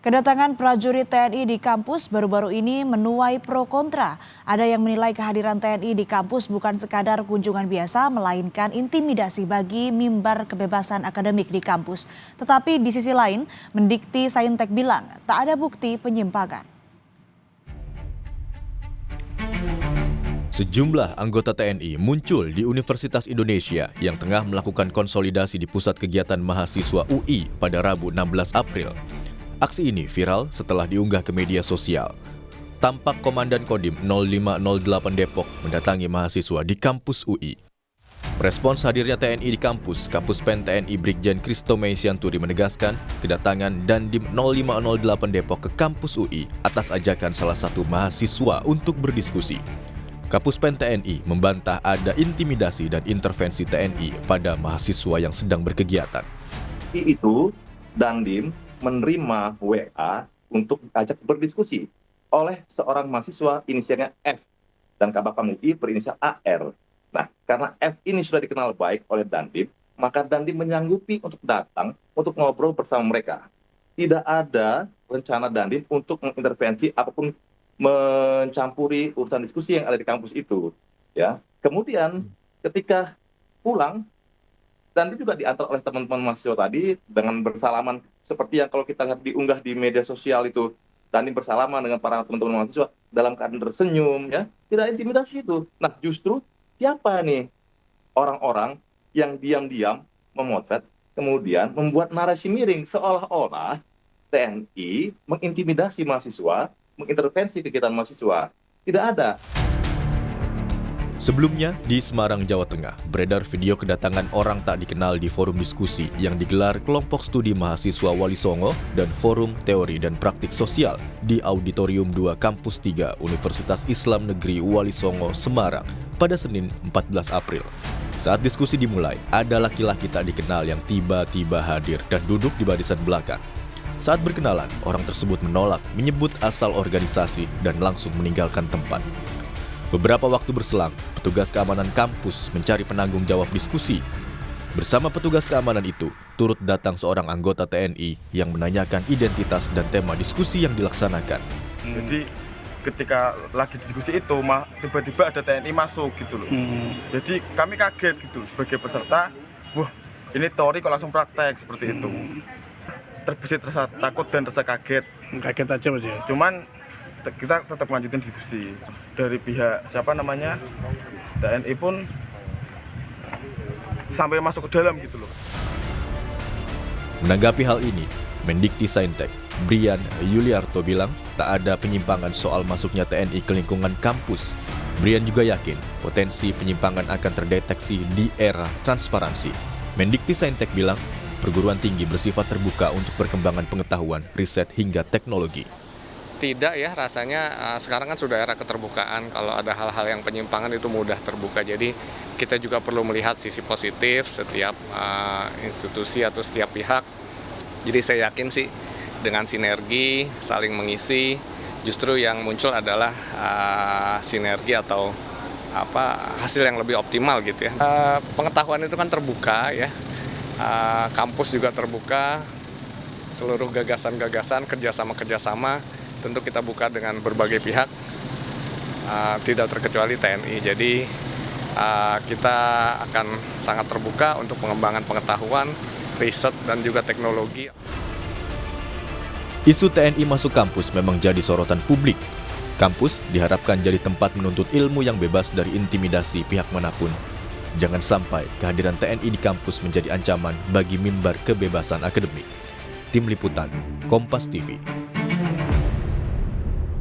Kedatangan prajurit TNI di kampus baru-baru ini menuai pro kontra. Ada yang menilai kehadiran TNI di kampus bukan sekadar kunjungan biasa, melainkan intimidasi bagi mimbar kebebasan akademik di kampus. Tetapi di sisi lain, Mendikti Saintek bilang tak ada bukti penyimpangan. Sejumlah anggota TNI muncul di Universitas Indonesia yang tengah melakukan konsolidasi di pusat kegiatan mahasiswa UI pada Rabu 16 April. Aksi ini viral setelah diunggah ke media sosial. Tampak Komandan Kodim 0508 Depok mendatangi mahasiswa di kampus UI. Respons hadirnya TNI di kampus, Kapuspen TNI Brigjen Kristo Mei Sianturi menegaskan kedatangan Dandim 0508 Depok ke kampus UI atas ajakan salah satu mahasiswa untuk berdiskusi. Kapuspen TNI membantah ada intimidasi dan intervensi TNI pada mahasiswa yang sedang berkegiatan. Itu Dandim menerima WA untuk diajak berdiskusi oleh seorang mahasiswa inisialnya F dan Kabak UI berinisial AR. Nah, karena F ini sudah dikenal baik oleh Dandim, maka Dandim menyanggupi untuk datang untuk ngobrol bersama mereka. Tidak ada rencana Dandim untuk mengintervensi apapun mencampuri urusan diskusi yang ada di kampus itu, ya. Kemudian ketika pulang, Dandim juga diantar oleh teman-teman mahasiswa tadi dengan bersalaman seperti yang kalau kita lihat diunggah di media sosial itu, Dandim bersalaman dengan para teman-teman mahasiswa dalam keadaan tersenyum, ya. Tidak intimidasi itu. Nah, justru siapa nih orang-orang yang diam-diam memotret kemudian membuat narasi miring seolah-olah TNI mengintimidasi mahasiswa, mengintervensi kegiatan mahasiswa. Tidak ada. Sebelumnya, di Semarang, Jawa Tengah, beredar video kedatangan orang tak dikenal di forum diskusi yang digelar kelompok studi mahasiswa Wali Songo dan Forum Teori dan Praktik Sosial di Auditorium 2 Kampus 3 Universitas Islam Negeri Wali Songo, Semarang pada Senin 14 April. Saat diskusi dimulai, ada laki-laki tak dikenal yang tiba-tiba hadir dan duduk di barisan belakang. Saat berkenalan, orang tersebut menolak menyebut asal organisasi dan langsung meninggalkan tempat. Beberapa waktu berselang, petugas keamanan kampus mencari penanggung jawab diskusi. Bersama petugas keamanan itu, turut datang seorang anggota TNI yang menanyakan identitas dan tema diskusi yang dilaksanakan. Jadi ketika lagi diskusi itu, tiba-tiba ada TNI masuk gitu loh. Jadi kami kaget gitu sebagai peserta, wah ini teori kok langsung praktek seperti itu. Terbesit rasa takut dan rasa kaget. Kaget aja Mas ya. Cuman kita tetap lanjutin diskusi. Dari pihak TNI pun sampai masuk ke dalam gitu loh. Menanggapi hal ini, Mendikti Saintek Brian Yuliarto bilang tak ada penyimpangan soal masuknya TNI ke lingkungan kampus. Brian juga yakin potensi penyimpangan akan terdeteksi di era transparansi. Mendikti Saintek bilang perguruan tinggi bersifat terbuka untuk perkembangan pengetahuan, riset hingga teknologi. Tidak ya, rasanya sekarang kan sudah era keterbukaan. Kalau ada hal-hal yang penyimpangan itu mudah terbuka. Jadi kita juga perlu melihat sisi positif setiap institusi atau setiap pihak. Jadi saya yakin sih dengan sinergi, saling mengisi, justru yang muncul adalah sinergi atau hasil yang lebih optimal gitu ya. Pengetahuan itu kan terbuka ya. Kampus juga terbuka, seluruh gagasan-gagasan, kerjasama tentu kita buka dengan berbagai pihak, tidak terkecuali TNI. Jadi kita akan sangat terbuka untuk pengembangan pengetahuan, riset dan juga teknologi. Isu TNI masuk kampus memang jadi sorotan publik. Kampus diharapkan jadi tempat menuntut ilmu yang bebas dari intimidasi pihak manapun. Jangan sampai kehadiran TNI di kampus menjadi ancaman bagi mimbar kebebasan akademik. Tim Liputan, Kompas TV.